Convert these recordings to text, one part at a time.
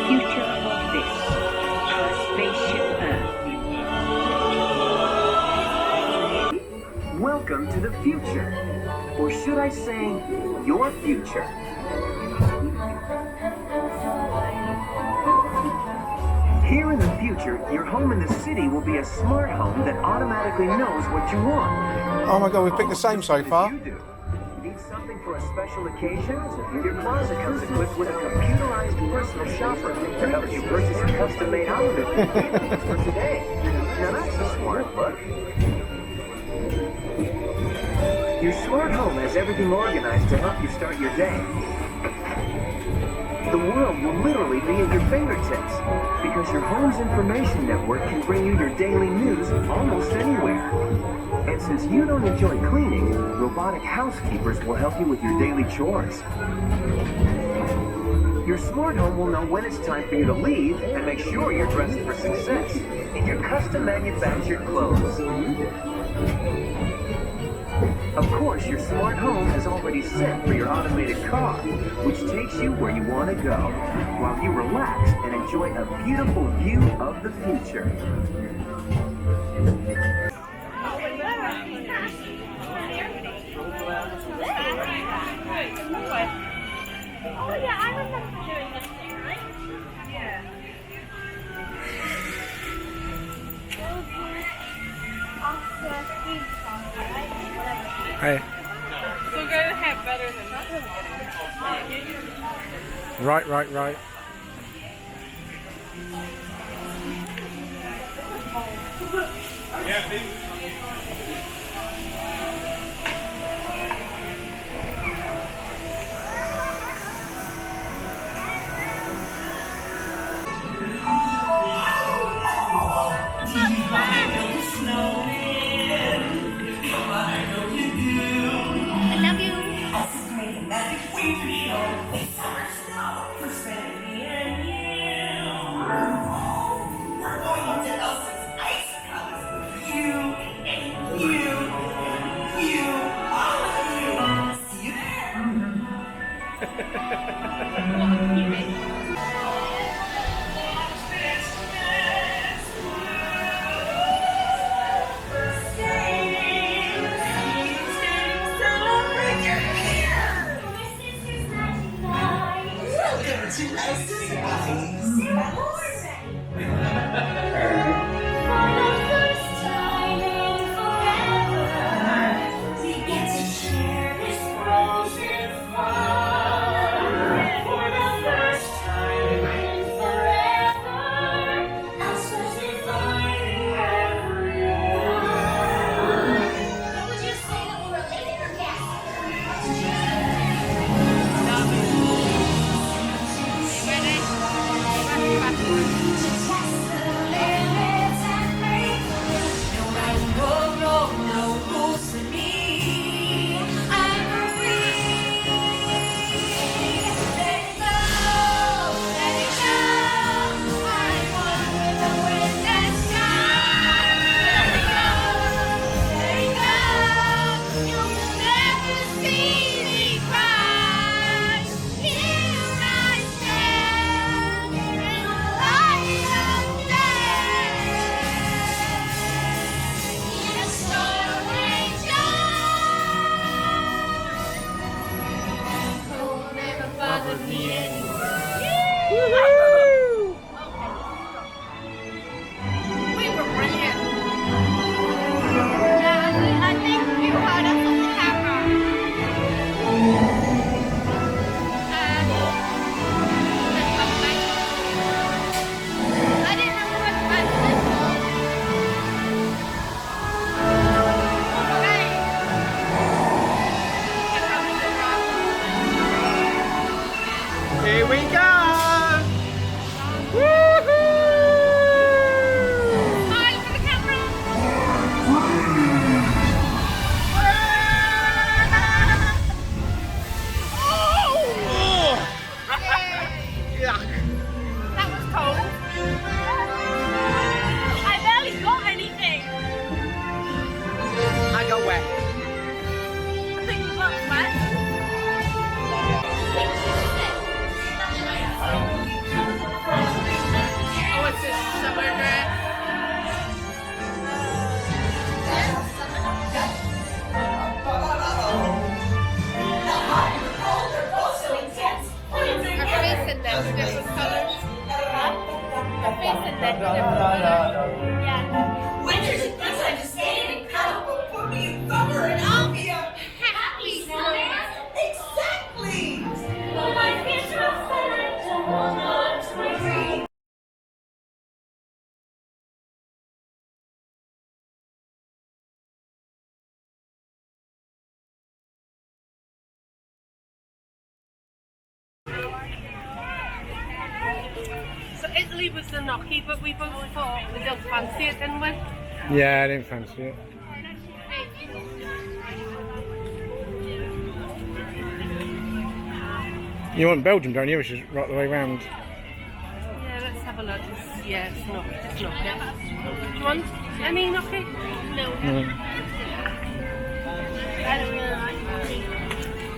future of this, our spaceship Earth. Welcome to the future. Or should I say, your future. Here in the future, your home in the city will be a smart home that automatically knows what you want. Oh my god, we've picked the same so far. You do. Need something for a special occasion? Your closet comes equipped with a computerized personal shopper to help you purchase a custom-made outfit for today. Now that's a smart look. Your smart home has everything organized to help you start your day. The world will literally be at your fingertips because your home's information network can bring you your daily news almost anywhere. And since you don't enjoy cleaning, robotic housekeepers will help you with your daily chores. Your smart home will know when it's time for you to leave and make sure you're dressed for success in your custom manufactured clothes. Of course, your smart home has already set for your automated car, which takes you where you want to go, while you relax and enjoy a beautiful view of the future. Oh yeah, I remember doing this thing, right? Yeah. Hey. So we're gonna have better than that. Right. Yeah, baby. Here we go! Smile for the camera. Yuck! That was cold. I barely got anything. I got wet. I think you got wet. Yeah. Winter's the best time to stand and cuddle for me and summer and I'll be a happy snowman. Exactly. Well, life is rough and I don't hold on to my dreams. So Italy was the gnocchi, but we both thought we don't fancy it, didn't we? Yeah, I didn't fancy it. You want Belgium, don't you? Which is right the way round. Yeah, let's have a look. Yeah, it's gnocchi. It's gnocchi. Do you want any gnocchi? No. I don't really like gnocchi.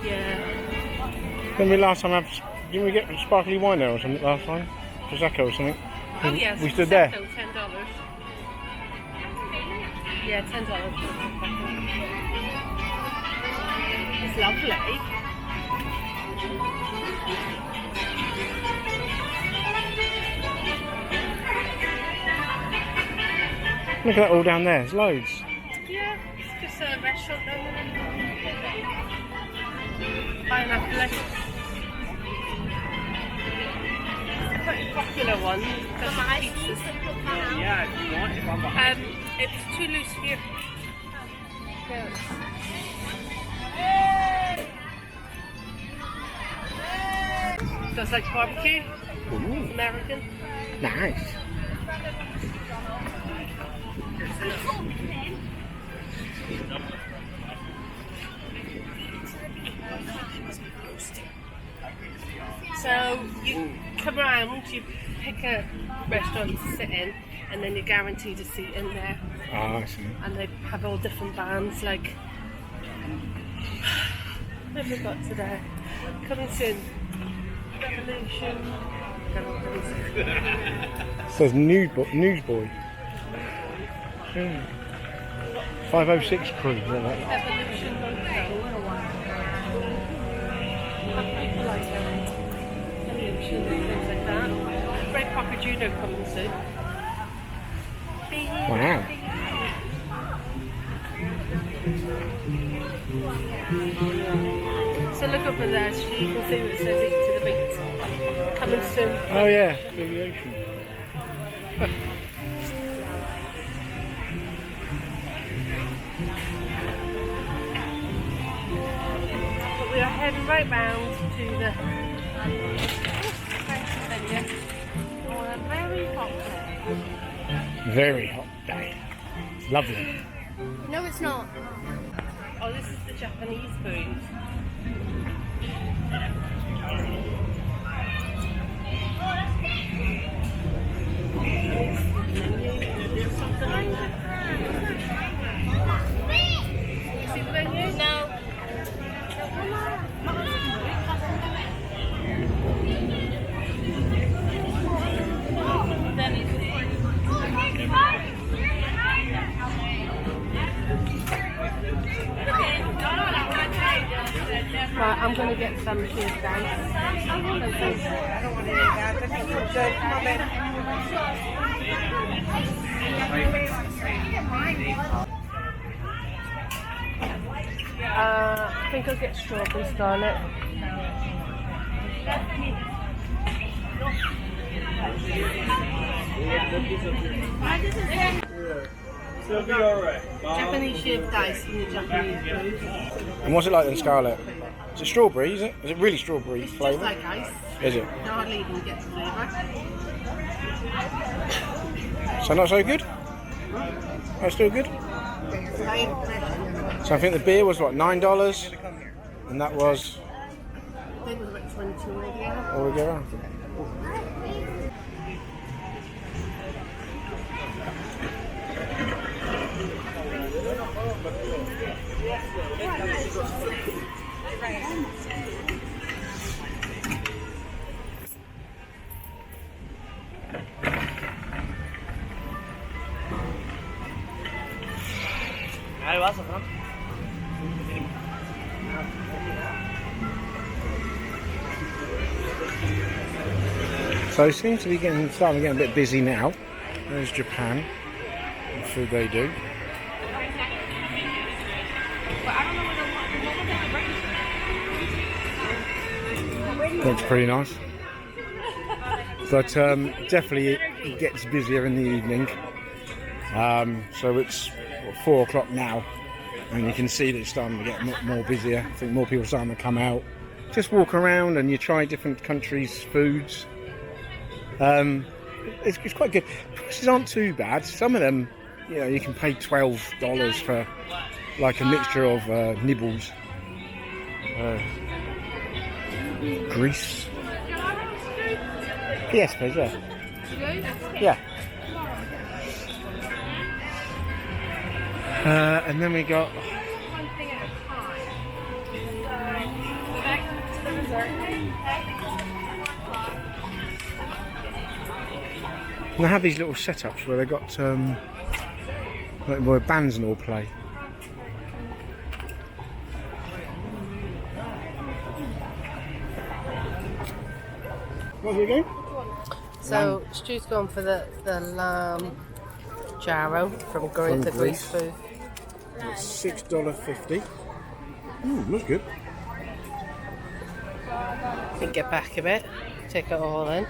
Yeah. Didn't we last time didn't we get sparkly wine there or something last time? Prosecco or something? Oh yes. We stood there. $10. Yeah, $10. It's lovely. Look at that all down there. There's loads. Yeah, it's just a restaurant down there. Pineapple. It's a pretty popular one. Because Yeah, if you want, if I'm it's too loose here. Does like barbecue? Ooh, American? nice. So you come around, you pick a restaurant to sit in, and then you're guaranteed a seat in there. Ah, I see. And they have all different bands, like what have we got today? Coming soon. Revolution. It says Newsboy. 506 crew. Yeah, that. Evolution Hotel. People like Evolution and things like that. Great Pocket Judo coming soon. Wow. So look over there, so you can see what it says Eat to the Beat. Coming soon. Oh yeah, aviation. But we are heading right round to the venue on a very hot day. Very hot day. Lovely. No, it's not. Oh, this is the Japanese food. See the menu? No. Right, I'm going to get some cheese guys. I don't want to eat that. This is so good. Come on, babe. I think I'll get strawberry scarlet. Japanese shaved ice from the Japanese food. And what's it like then, Scarlett? Is it strawberry, is it? Is it really strawberry It's just flavour? like ice. Is it? You hardly even get the flavour. So not so good? Oh, still good? So I think the beer was what, $9? And that was I think it was about 22 altogether. all we go around. So it seems to be starting to get a bit busy now. There's Japan. The food they do. Looks pretty nice. But definitely it gets busier in the evening. So it's 4 o'clock now, and you can see that it's starting to get more busier. I think more people are starting to come out. Just walk around and you try different countries' foods. It's quite good. Prices aren't too bad. Some of them, you know, you can pay $12 for like a mixture of nibbles. Greece. Yes, please, yeah. Yeah. And then we got... And they have these little setups where they got like where bands and all play. What are we doing? So Stu's gone for the lamb gyro from the Greece food. It's $6.50. Looks good. You can get back a bit, take it all in.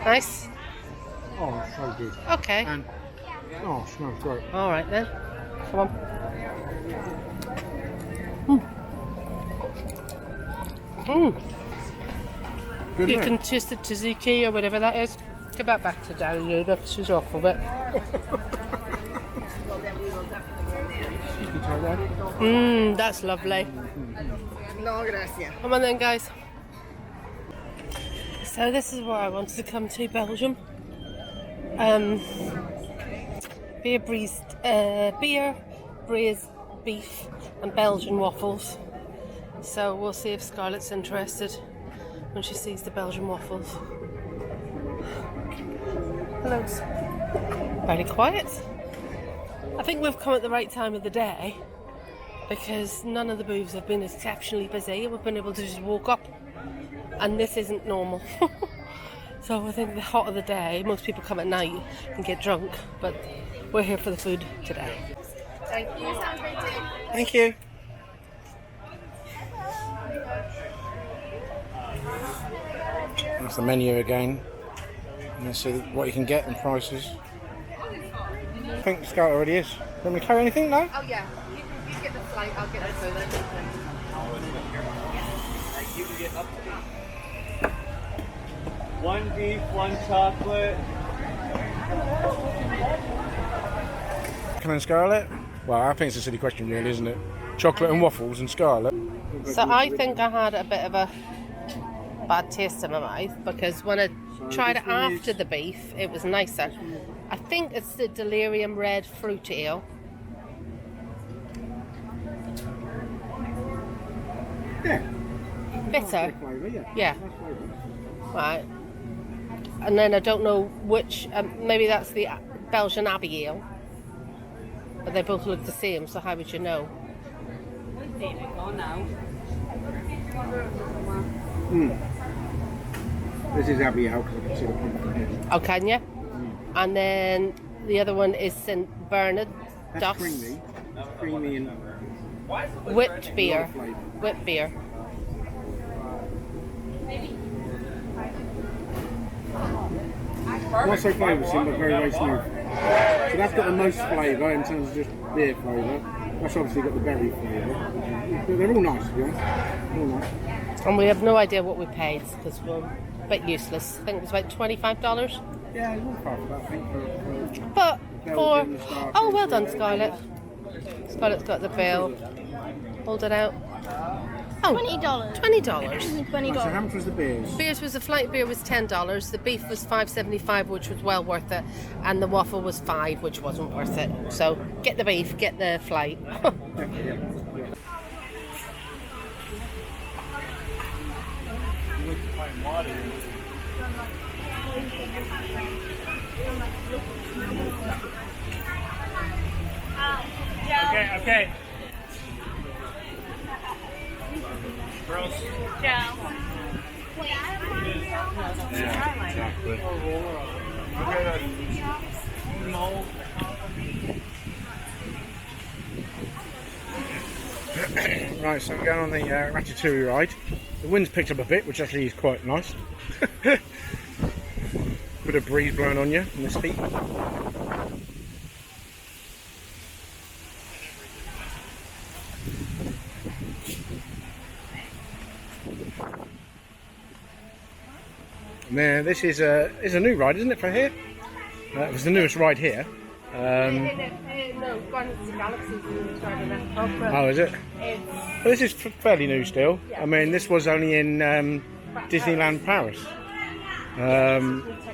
Nice. Oh, it's so good. Okay. And oh, it smells great. All right then. Come on. Good You night. can taste the tzatziki or whatever that is. Get that back to Daddy. She's off of it. That's lovely. No, gracias. Come on then, guys. So this is where I wanted to come to, Belgium. Beer braised beef and Belgian waffles. So we'll see if Scarlett's interested when she sees the Belgian waffles. Hello. Very quiet. I think we've come at the right time of the day because none of the booths have been exceptionally busy. We've been able to just walk up, and this isn't normal. So I think the hot of the day, most people come at night and get drunk, but we're here for the food today. Thank you. Thank you. That's the menu again. And let's see what you can get and prices. I think Scarlett already is. Want me to carry anything now? Oh yeah, you get the flight, I'll get the food. One beef, one chocolate. Come on, Scarlett. Well, I think it's a silly question, really, isn't it? Chocolate and waffles and Scarlett. So I think I had a bit of a bad taste in my mouth because when I tried it after the beef, it was nicer. I think it's the Delirium Red Fruit Ale. Yeah. Bitter. Flavour, yeah. Yeah. Right. And then I don't know which, maybe that's the Belgian Abbey Ale. But they both look the same, so how would you know? This is Abbey Ale because I can see the pumpkin here. Oh, can you? And then the other one is St. Bernard. That's creamy. That's creamy and Whipped beer. flavour. Whipped beer. Not so flavoursome, but very, very smooth. So that's got the most flavour in terms of just beer flavour. That's obviously got the berry flavour. But they're all nice, to be honest. All nice. And we have no idea what we paid because we're a bit useless. I think it was about $25. Yeah, it's all far for that, I think. But for... Belgian starters, Oh, well done, Scarlett. Scarlett's got the bill. Hold it out. Oh, $20. $20. So how much was the beers? Beers was, the flight beer was $10. The beef was $5.75, which was well worth it. And the waffle was $5, which wasn't worth it. So get the beef, get the flight. Okay. Girls. Joe. Yeah, exactly. Right, so we're going on the Ratatouille ride. The wind's picked up a bit, which actually is quite nice. Bit of breeze blowing on you in this heat. Now, this is a new ride, isn't it, for here? It was the newest ride here. No, Guardians of the Galaxy is the newest ride in Epcot, but Oh, is it? it's Well, this is fairly new still. I mean, this was only in Disneyland Paris.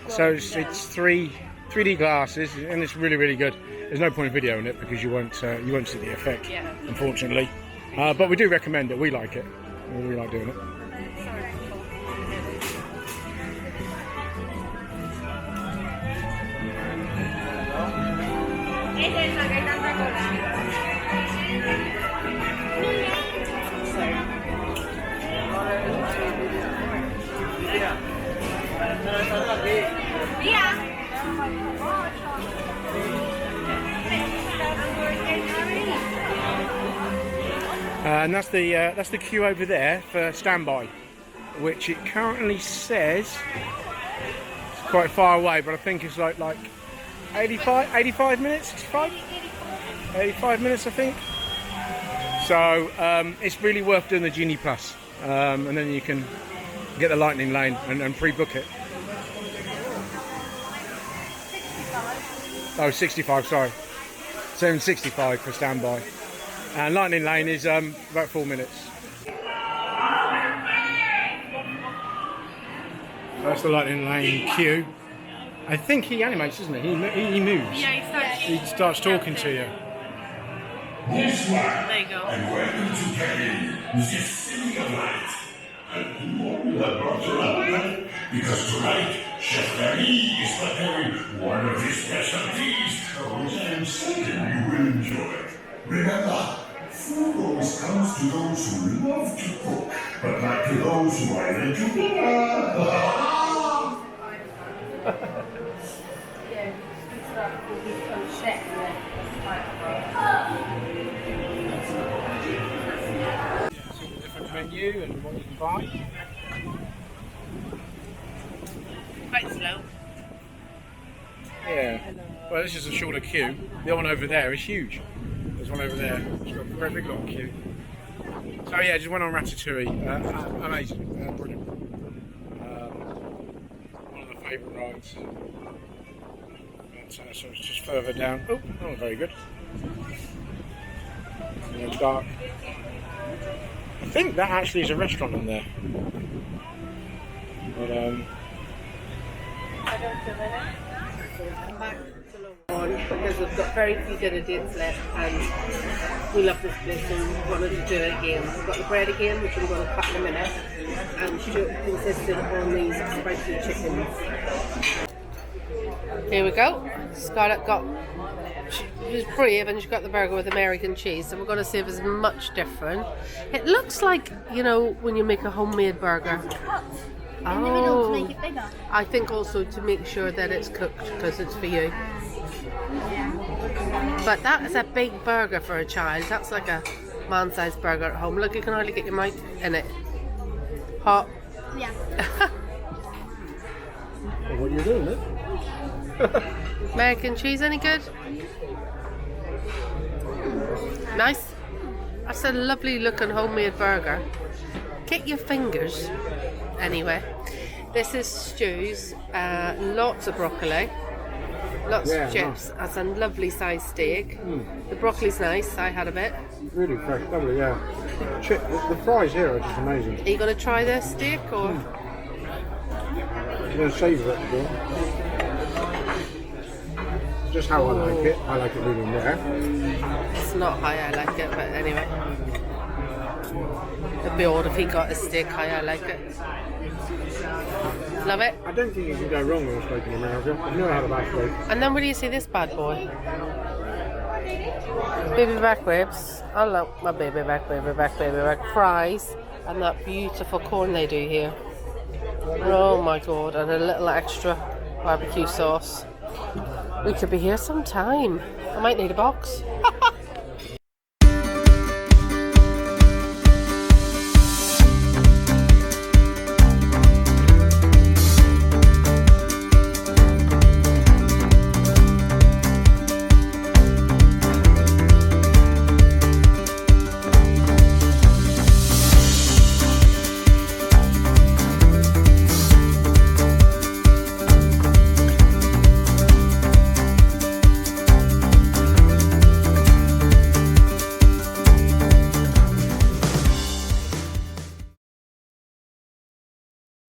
So it's 3D glasses, and it's really good. There's no point in videoing it because you won't see the effect, Yeah. unfortunately. But we do recommend it. We like it. We really like doing it. And that's the queue over there for standby, which it currently says it's quite far away, but I think it's like 85 minutes, 85 minutes I think. So it's really worth doing the Genie Plus, and then you can get the Lightning Lane and pre-book it. Oh, 65, sorry. 765 for standby. And Lightning Lane is about 4 minutes. That's the Lightning Lane queue. I think he animates, doesn't he? He moves. Yeah, He starts talking to you. Bonsoir, there you go. and welcome to Paris, the city of light. And what will have brought your appetite? Because tonight, Chef Larry is preparing one of his specialties, which I am certain you will enjoy. Remember, food always comes to those who love to cook, but not to those who either do. Different menu and what you can buy. Quite slow. Yeah. Well, this is a shorter queue. The one over there is huge. There's one over there. It's got a very big long queue. So yeah, just went on Ratatouille. Amazing. Brilliant. One of the favourite rides. So it's just further down. Oh, very good. And it's dark. I think that actually is a restaurant in there. But Come back to Longhorn because we've got very few dinner dates left and we love this place and we wanted to do it again. We've got the bread again, which I'm going to cut in a minute, and Stuart insisted on these spicy chickens. Here we go. Scarlett she was brave and she got the burger with American cheese, so we're going to see if it's much different. It looks like, you know, when you make a homemade burger. To make it bigger. I think also to make sure that it's cooked because it's for you. But that is a big burger for a child. That's like a man-sized burger at home. Look, you can hardly get your mouth in it. Hot. Yeah. what are you doing, Luke? American cheese, any good? Nice. That's a lovely looking homemade burger. Get your fingers. Anyway, this is Stu's. Lots of broccoli. Lots of chips. Nice. That's a lovely sized steak. The broccoli's nice. I had a bit. Really fresh, lovely, yeah. The fries here are just amazing. Are you going to try this steak or? I'm going to savour it again. Just how I like it. I like it really rare. It's not how I like it, but anyway. It'd be odd if he got a steak how I like it. Love it. I don't think you can go wrong with a steak in America. I've never had a bad steak. And then where do you see this bad boy? Baby back ribs. I love my baby back, fries, and that beautiful corn they do here. Oh my god, and a little extra barbecue sauce. We could be here some time. I might need a box.